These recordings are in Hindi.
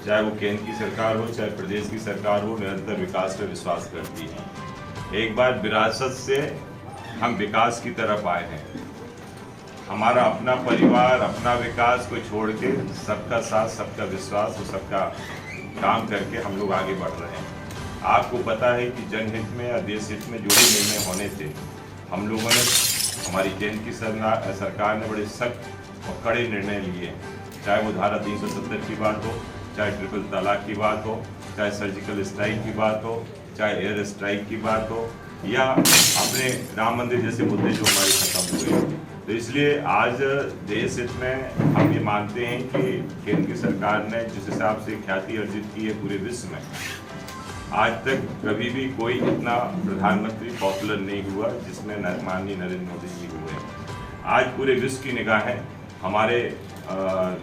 चाहे वो केंद्र की सरकार हो चाहे प्रदेश की सरकार हो, निरंतर विकास पर विश्वास करती है। एक बार विरासत से हम विकास की तरफ आए हैं। हमारा अपना परिवार, अपना विकास को छोड़ के सबका साथ, सबका विश्वास और सबका काम करके हम लोग आगे बढ़ रहे हैं। आपको पता है कि जनहित में या देश हित में जो भी निर्णय होने थे, हम लोगों ने, हमारी केंद्र की सरकार ने बड़े सख्त और कड़े निर्णय लिए। चाहे वो धारा 370 की बात हो, चाहे ट्रिपल तलाक की बात हो, चाहे सर्जिकल स्ट्राइक की बात हो, चाहे एयर स्ट्राइक की बात हो, या अपने राम मंदिर जैसे मुद्दे जो हमारे खत्म हुए। तो इसलिए आज देश हित में हम ये मानते हैं कि केंद्र की सरकार ने जिस हिसाब से ख्याति अर्जित की है पूरे विश्व में, आज तक कभी भी कोई इतना प्रधानमंत्री पॉपुलर नहीं हुआ जिसमें माननीय नरेंद्र मोदी जी हुए। आज पूरे विश्व की निगाहें हमारे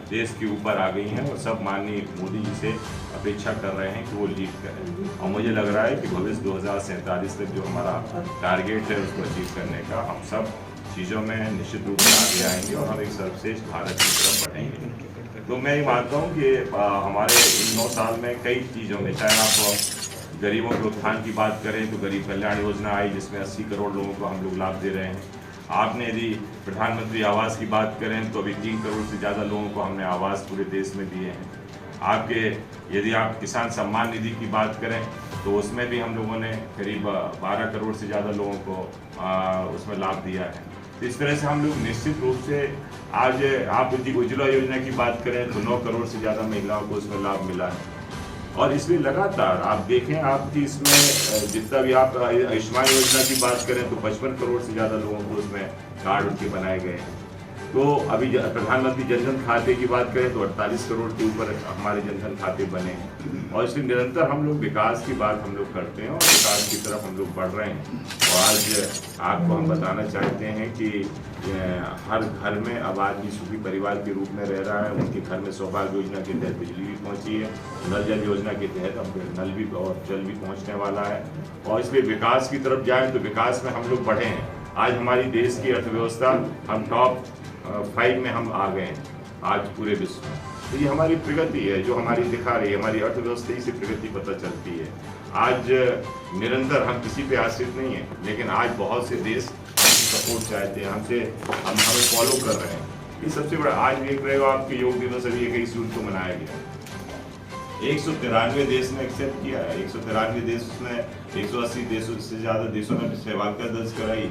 देश के ऊपर आ गई हैं और सब माननीय मोदी जी से अपेक्षा कर रहे हैं कि वो लीड करें। और मुझे लग रहा है कि भविष्य 2047 तक जो हमारा टारगेट है उसको अचीव करने का, हम सब चीज़ों में निश्चित रूप से आगे आएंगे और हम एक सर्वश्रेष्ठ भारत की तरफ बढ़ेंगे। तो मैं ये मानता हूँ कि हमारे इन 9 साल में कई चीज़ों में, चाहे आप गरीबों के उत्थान की बात करें तो गरीब कल्याण योजना आई जिसमें 80 करोड़ लोगों को हम लोग लाभ दे रहे हैं। आपने यदि प्रधानमंत्री आवास की बात करें तो अभी 3 करोड़ से ज़्यादा लोगों को हमने आवास पूरे देश में दिए हैं। यदि आप किसान सम्मान निधि की बात करें तो उसमें भी हम लोगों ने करीब 12 करोड़ से ज़्यादा लोगों को उसमें लाभ दिया है। तो इस तरह से हम लोग निश्चित रूप से आज आप यदि उज्ज्वला योजना की बात करें तो 9 करोड़ से ज़्यादा महिलाओं को उसमें लाभ मिला है। और इसमें लगातार आप देखें, आपकी इसमें जितना भी आप आयुष्मान योजना की बात करें तो 55 करोड़ से ज़्यादा लोगों को उसमें कार्ड उनके बनाए गए हैं। तो अभी प्रधानमंत्री जनधन खाते की बात करें तो 48 करोड़ के ऊपर हमारे जनधन खाते बने हैं। और इसलिए निरंतर हम लोग विकास की बात हम लोग करते हैं और विकास की तरफ हम लोग बढ़ रहे हैं। और आज आपको हम बताना चाहते हैं कि हर घर में अब आदमी सुखी परिवार के रूप में रह रहा है। उनके घर में सौभाग्य योजना के तहत बिजली भी पहुंची है, नल जल योजना के तहत अब नल भी और जल भी पहुंचने वाला है। और इसलिए विकास की तरफ जाएं तो विकास में हम लोग बढ़े हैं। आज हमारी देश की अर्थव्यवस्था हम टॉप 5 में हम आ गए हैं आज पूरे विश्व में। तो ये हमारी प्रगति है जो हमारी दिखा रही है, हमारी अर्थव्यवस्था ही से प्रगति पता चलती है। आज निरंतर हम किसी पे आश्रित नहीं है, लेकिन आज बहुत से देश सपोर्ट चाहते हैं हमसे, हमें फॉलो कर रहे हैं। ये सबसे बड़ा आज देख रहे हो आपके योग दिवस अभी 21 जून को मनाया गया। 193 देश ने एक्सेप्ट किया है। 193 देश में 180 देशों से ज़्यादा देशों ने सहभागिता दर्ज कराई।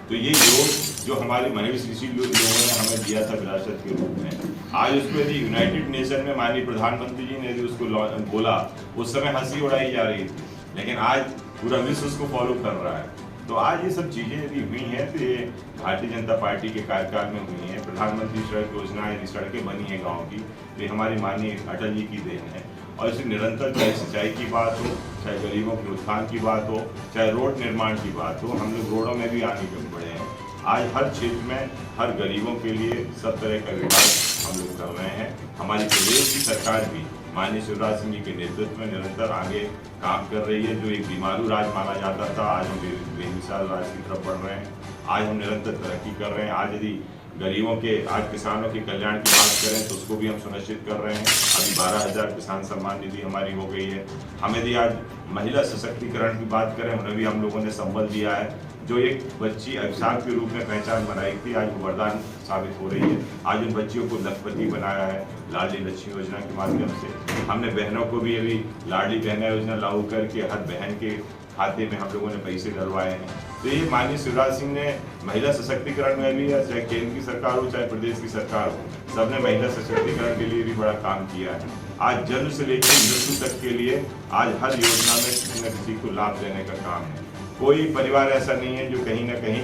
तो ये योग जो हमारे महेश ऋषि लोगों ने हमें दिया था विरासत के रूप में, आज उसको यदि यूनाइटेड नेशन में माननीय प्रधानमंत्री जी ने यदि उसको बोला, उस समय हंसी उड़ाई जा रही थी, लेकिन आज पूरा विश्व उसको फॉलो कर रहा है। तो आज ये सब चीज़ें यदि हुई हैं तो ये भारतीय जनता पार्टी के कार्यकाल में हुई हैं। प्रधानमंत्री सड़क योजना, यदि सड़कें बनी हैं गाँव की, तो ये हमारी माननीय अटल जी की देन है। और इसे निरंतर, चाहे सिंचाई की बात हो, चाहे गरीबों के उत्थान की बात हो, चाहे रोड निर्माण की बात हो, हम लोग रोडों में भी आगे बढ़े हैं। आज हर क्षेत्र में हर गरीबों के लिए सब तरह का विकास हम लोग कर रहे हैं। हमारी प्रदेश की सरकार भी माननीय शिवराज सिंह जी के नेतृत्व में निरंतर आगे काम कर रही है। जो एक बीमारू राज माना जाता था, आज हम बेमिसाल राज की तरफ बढ़ रहे हैं। आज हम निरंतर तरक्की कर रहे हैं। आज यदि गरीबों के, आज किसानों के कल्याण की बात करें तो उसको भी हम सुनिश्चित कर रहे हैं। अभी 12,000 किसान सम्मान निधि हमारी हो गई है। हम यदि आज महिला सशक्तिकरण की बात करें, उन्हें भी हम लोगों ने संबल दिया है। जो एक बच्ची अभिशाप के रूप में पहचान बनाई थी, आज वो वरदान साबित हो रही है। आज उन बच्चियों को लखपति बनाया है लाडली लक्ष्मी योजना के माध्यम से। हमने बहनों को भी अभी लाडली बहना योजना लागू करके हर बहन के खाते में हम लोगों ने पैसे डलवाए हैं। तो ये माननीय शिवराज सिंह ने महिला सशक्तिकरण में भी, चाहे केंद्र की सरकार हो चाहे प्रदेश की सरकार हो, सबने महिला सशक्तिकरण के लिए भी बड़ा काम किया है। आज जन्म से लेकर मृत्यु तक के लिए आज हर योजना में किसी न किसी को लाभ देने का काम है। कोई परिवार ऐसा नहीं है जो कहीं ना कहीं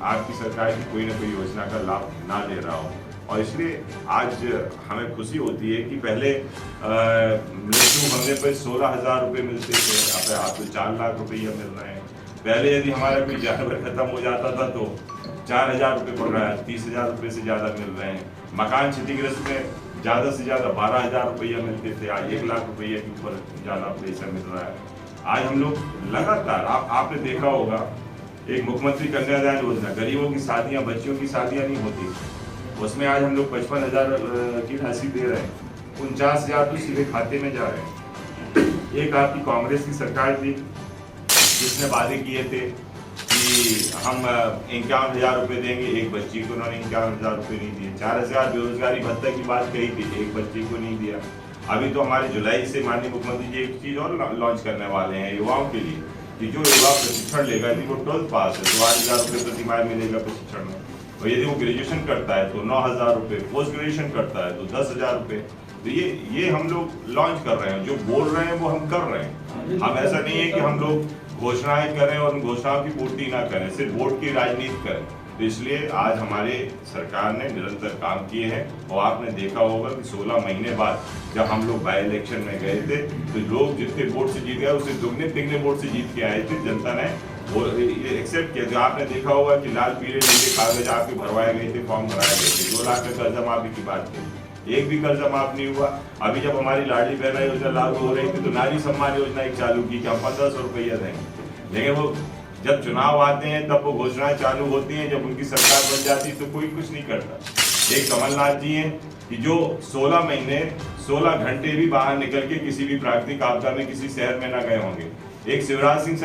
आपकी सरकार की कोई ना कोई योजना का लाभ ना ले रहा हो। और इसलिए आज हमें खुशी होती है कि पहले मृत्यु होने पर 16,000 रुपये मिलते थे, अब तो 4 लाख रुपये मिल रहे हैं। पहले यदि हमारा कोई जानवर खत्म हो जाता था तो 4,000 रुपये पड़ रहा है, 30,000 रुपये से ज़्यादा मिल रहे हैं। मकान क्षतिग्रस्त में ज़्यादा से ज़्यादा 12,000 रुपये मिलते थे, आज 1 लाख रुपये के ऊपर ज़्यादा पैसा मिल रहा है। आज हम लोग लगातार, आपने देखा होगा, एक मुख्यमंत्री कन्यादान योजना, गरीबों की शादियाँ, बच्चियों की शादियाँ नहीं होती, उसमें आज हम लोग 55,000 की राशि दे रहे हैं। 49,000 तो सीधे खाते में जा रहे हैं। एक आपकी कांग्रेस की सरकार थी जिसने वादे किए थे कि हम 51,000 रुपये देंगे, एक बच्ची को उन्होंने 51,000 रुपये नहीं दिए। 4,000 बेरोजगारी भत्ता की बात कही थी, एक बच्ची को नहीं दिया। अभी तो हमारे जुलाई से माननीय मुख्यमंत्री जी एक चीज और लॉन्च करने वाले हैं युवाओं के लिए कि जो युवा प्रशिक्षण लेगा, यदि वो 12th पास है तो 8,000 रुपये प्रति माह मिलेगा प्रशिक्षण में, और यदि वो ग्रेजुएशन करता है तो 9,000 रुपये, पोस्ट ग्रेजुएशन करता है तो 10,000 रुपये। तो ये हम लोग लॉन्च कर रहे हैं, जो बोल रहे हैं वो हम कर रहे हैं। हम ऐसा नहीं है कि हम लोग घोषणाएं करें और उन घोषणाओं की पूर्ति ना करें, सिर्फ वोट की राजनीति करें। तो इसलिए आज हमारे सरकार ने निरंतर काम किए हैं, और आपने देखा होगा कि 16 महीने बाद जब हम लोग बाई इलेक्शन में गए थे तो लोग जितने वोट से जीत गए उससे दुगने तिगने वोट से जीत के आए थे। जनता ने वो एक्सेप्ट किया। जो आपने देखा होगा कि लाल पीले नीले कागज आपके भरवाए गए थे, फॉर्म भराए गए थे। 2 लाख का कर्जा माफी की बात की, एक भी कर्जा माफ नहीं हुआ। अभी जब हमारी लाडली बहना योजना लागू हो रही थी तो नारी सम्मान योजना एक चालू की कि हम 1,500 रुपया देंगे, लेकिन वो जब चुनाव आते हैं तब वो घोषणाएं चालू होती हैं, जब उनकी सरकार बन जाती है तो कोई कुछ नहीं करता। एक कमलनाथ जी हैं कि जो 16 महीने 16 घंटे भी बाहर निकल के किसी भी प्राकृतिक आपदा में किसी शहर में ना गए होंगे। एक शिवराज सिंह